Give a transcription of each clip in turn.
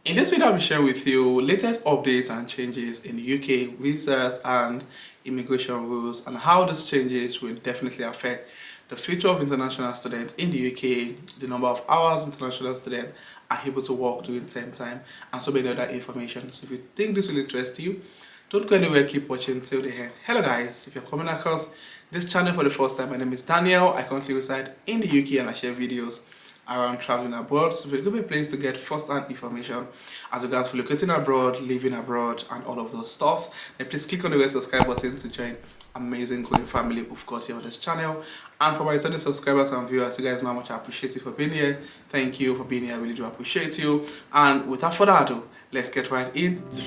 In this video, I'll be sharing with you latest updates and changes in the UK visas and immigration rules and how these changes will definitely affect the future of international students in the UK, the number of hours international students are able to work during term time, and so many other information. So if you think this will interest you, don't go anywhere, keep watching till the end. Hello guys, if you're coming across this channel for the first time, my name is Daniel. I currently reside in the UK and I share videos around traveling abroad, so it's a good place to get first-hand information as regards relocating abroad, living abroad, and all of those stuffs. Then please click on the red subscribe button to join amazing growing family of course here on this channel. And for my returning subscribers and viewers, you guys know how much I appreciate you for being here. Thank you for being here, I really do appreciate you. And without further ado, let's get right into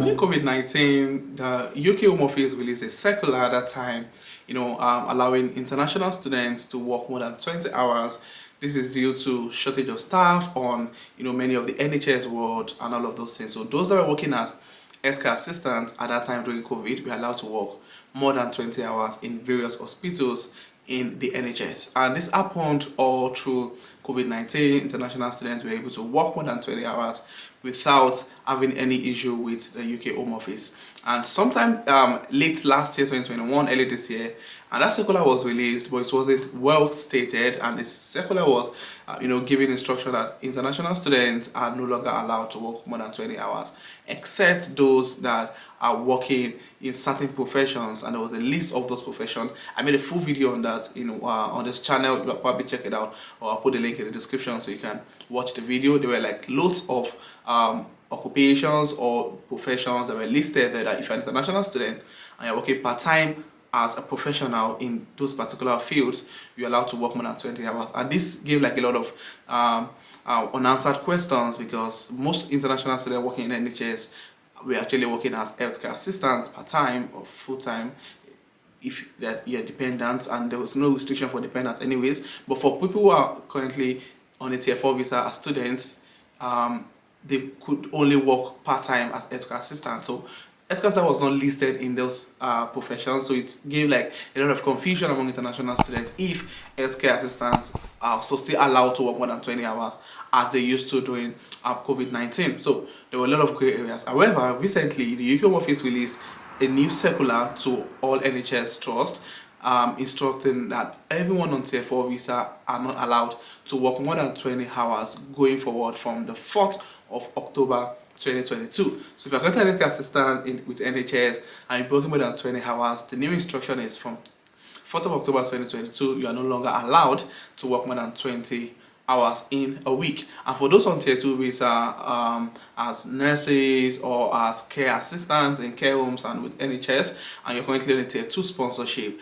during COVID-19, the UK Home Office released a circular at that time, allowing international students to work more than 20 hours. This is due to shortage of staff on, many of the NHS ward and all of those things. So those that were working as healthcare assistants at that time during COVID were allowed to work more than 20 hours in various hospitals in the NHS. And this happened all through COVID-19. International students were able to work more than 20 hours without having any issue with the UK Home Office. And sometime late last year, 2021, early this year, and that circular was released, but it wasn't well stated, and the circular was giving instruction that international students are no longer allowed to work more than 20 hours, except those that are working in certain professions. And there was a list of those professions. I made a full video on that on this channel. You'll probably check it out, or I'll put the link in the description so you can watch the video. There were like loads of occupations or professions that were listed there that if you're an international student and you're working part-time as a professional in those particular fields, you're allowed to work more than 20 hours. And this gave like a lot of unanswered questions, because most international students working in NHS were actually working as healthcare assistants part-time or full-time if that you're dependent, and there was no restriction for dependents anyways. But for people who are currently on a tier 4 visa as students, they could only work part-time as healthcare assistants. So healthcare assistant was not listed in those professions, so it gave like a lot of confusion among international students if healthcare assistants are also still allowed to work more than 20 hours as they used to during COVID-19. So there were a lot of gray areas. However, recently the UK Home Office released a new circular to all NHS trusts, instructing that everyone on tier 4 visa are not allowed to work more than 20 hours going forward from the 4th of October 2022. So if you're going to an assistant with NHS and you're working more than 20 hours, the new instruction is from 4th of October 2022, you are no longer allowed to work more than 20 hours in a week. And for those on tier 2 visa, as nurses or as care assistants in care homes and with NHS, and you're currently on a tier 2 sponsorship,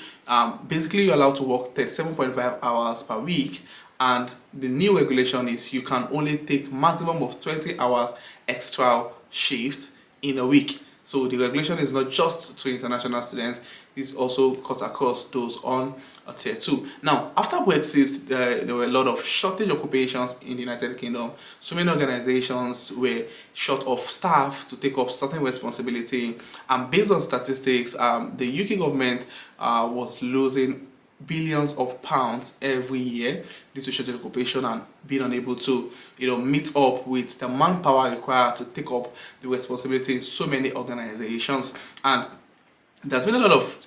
basically you're allowed to work 37.5 hours per week. And the new regulation is you can only take maximum of 20 hours extra shift in a week. So the regulation is not just to international students, this also cuts across those on a tier 2. Now, after Brexit, there were a lot of shortage occupations in the United Kingdom. So many organizations were short of staff to take up certain responsibility. And based on statistics, the UK government was losing billions of pounds every year due to shortage occupation and being unable to meet up with the manpower required to take up the responsibility in so many organizations. And there's been a lot of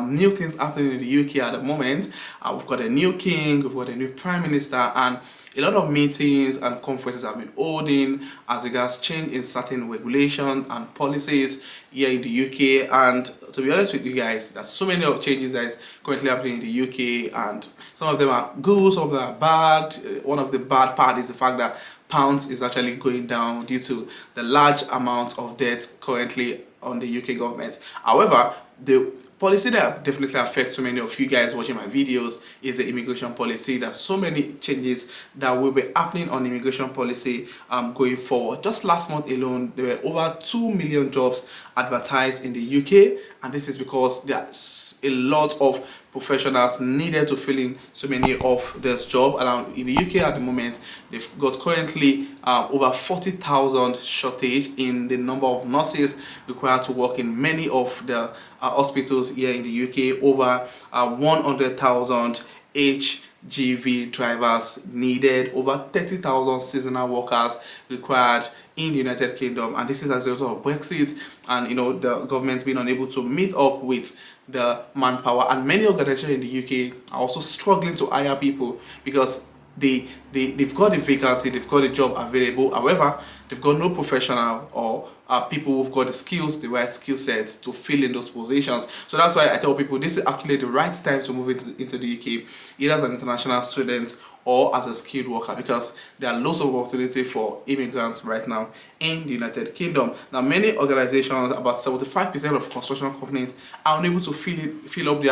new things happening in the UK at the moment. We've got a new king, we've got a new prime minister, and a lot of meetings and conferences have been holding as regards change in certain regulations and policies here in the UK. And to be honest with you guys, there's so many changes that is currently happening in the UK, and some of them are good, some of them are bad. One of the bad part is the fact that pounds is actually going down due to the large amount of debt currently on the UK government. However, the policy that definitely affects so many of you guys watching my videos is the immigration policy. There's so many changes that will be happening on immigration policy going forward. Just last month alone, there were over 2 million jobs advertised in the UK, and this is because there's a lot of professionals needed to fill in so many of this job. And in the UK at the moment, they've got currently over 40,000 shortage in the number of nurses required to work in many of the hospitals here in the UK, over 100,000 each GV drivers needed, over 30,000 seasonal workers required in the United Kingdom, and this is as a result of Brexit and the government being unable to meet up with the manpower. And many organizations in the UK are also struggling to hire people because they've got a vacancy, they've got a job available. However, they've got no professional or people who've got the skills, the right skill sets to fill in those positions. So that's why I tell people this is actually the right time to move into the UK, either as an international student or as a skilled worker, because there are lots of opportunity for immigrants right now in the United Kingdom. Now, many organizations, about 75% of construction companies, are unable to fill up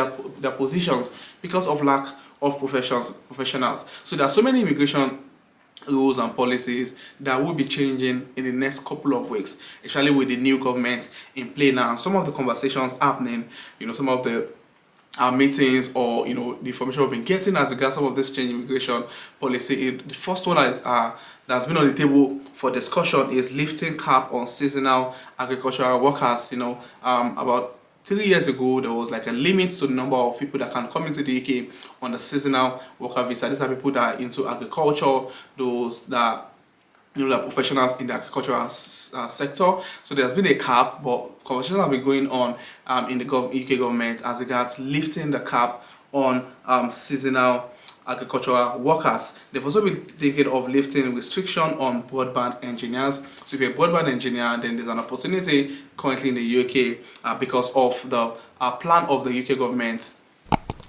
their positions because of lack of professionals. So there are so many immigration rules and policies that will be changing in the next couple of weeks, especially with the new government in play now. And some of the conversations happening, some of the meetings or the information we've been getting as regards some of this change immigration policy. The first one that's been on the table for discussion is lifting cap on seasonal agricultural workers. About 3 years ago, there was like a limit to the number of people that can come into the UK on the seasonal worker visa. These are people that are into agriculture, those that the professionals in the agricultural sector. So there's been a cap, but conversations have been going on in the UK government as regards lifting the cap on seasonal agricultural workers. They've also been thinking of lifting restriction on broadband engineers. So if you're a broadband engineer, then there's an opportunity currently in the UK because of the plan of the UK government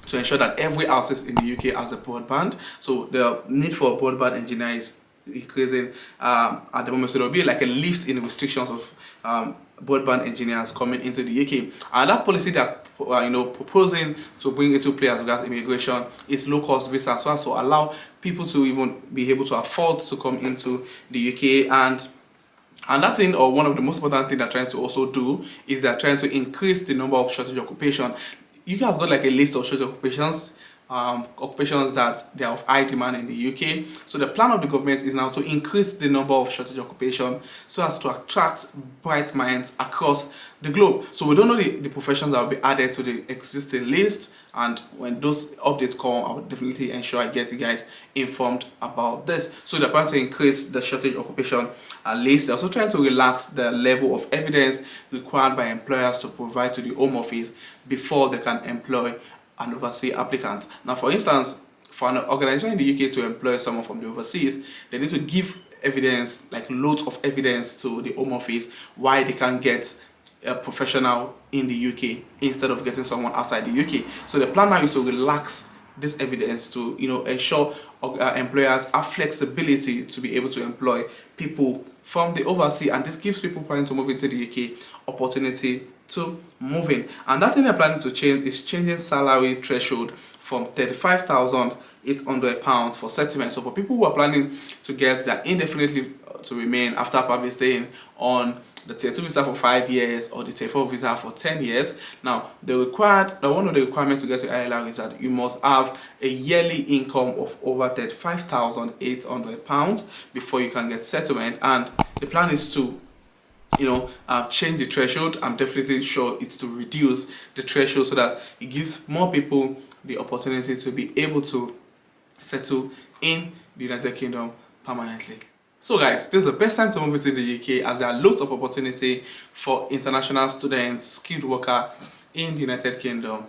to ensure that every house in the UK has a broadband. So the need for a broadband engineer is increasing at the moment. So there'll be like a lift in the restrictions of broadband engineers coming into the UK. And that policy that proposing to bring into play as regards immigration is low-cost visa, so as to allow people to even be able to afford to come into the UK. And that thing, or one of the most important things they're trying to also do, is they're trying to increase the number of shortage occupation. UK has got like a list of shortage occupations that they are of high demand in the UK. So the plan of the government is now to increase the number of shortage occupation so as to attract bright minds across the globe. So we don't know the professions that will be added to the existing list, and when those updates come, I will definitely ensure I get you guys informed about this. So they're planning to increase the shortage occupation list. They're also trying to relax the level of evidence required by employers to provide to the Home Office before they can employ and overseas applicants. Now, for instance, for an organization in the UK to employ someone from the overseas, they need to give evidence, like loads of evidence, to the Home Office why they can get a professional in the UK instead of getting someone outside the UK. So the plan now is to relax this evidence to ensure employers have flexibility to be able to employ people from the overseas, and this gives people planning to move into the UK opportunity to move in. And that thing they're planning to change is changing salary threshold from £35,800 for settlement. So for people who are planning to get that indefinitely to remain after probably staying on the Tier 2 visa for 5 years or the Tier 4 visa for 10 years. Now, one of the requirements to get to ILR is that you must have a yearly income of over £35,800 before you can get settlement. And the plan is to change the threshold. I'm definitely sure it's to reduce the threshold so that it gives more people the opportunity to be able to settle in the United Kingdom permanently. So guys, this is the best time to move into the UK, as there are loads of opportunity for international students, skilled worker in the United Kingdom.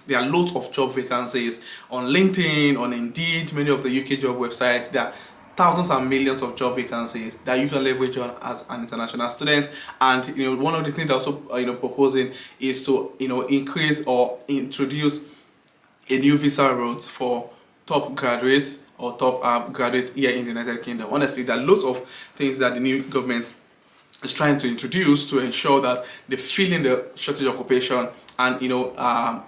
There are loads of job vacancies on LinkedIn, on Indeed, many of the UK job websites. There are thousands and millions of job vacancies that you can leverage on as an international student. And one of the things they're also proposing is to increase or introduce a new visa route for top graduates or top graduates here in the United Kingdom. Honestly, there are lots of things that the new government is trying to introduce to ensure that they fill in the shortage occupation and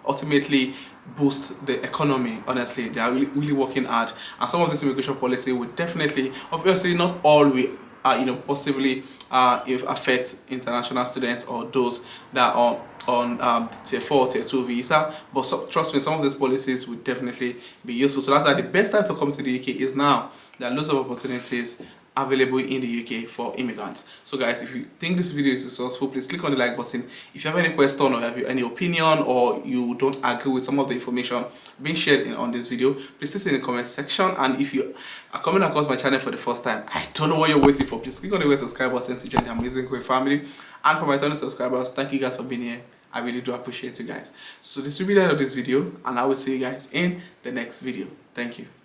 ultimately boost the economy. Honestly, they are really working hard, and some of this immigration policy will definitely, obviously not all will possibly affect international students or those that are on Tier 4, Tier 2 visa, but trust me, some of these policies will definitely be useful. So that's why the best time to come to the UK is now. There are lots of opportunities available in the UK for immigrants. So guys, if you think this video is resourceful, please click on the like button. If you have any question or have any opinion, or you don't agree with some of the information being shared on this video, please list it in the comment section. And if you are coming across my channel for the first time, I don't know what you're waiting for. Please click on the red subscribe button to join the amazing Queen family. And for my returning subscribers, thank you guys for being here. I really do appreciate you guys. So this will be the end of this video, and I will see you guys in the next video. Thank you.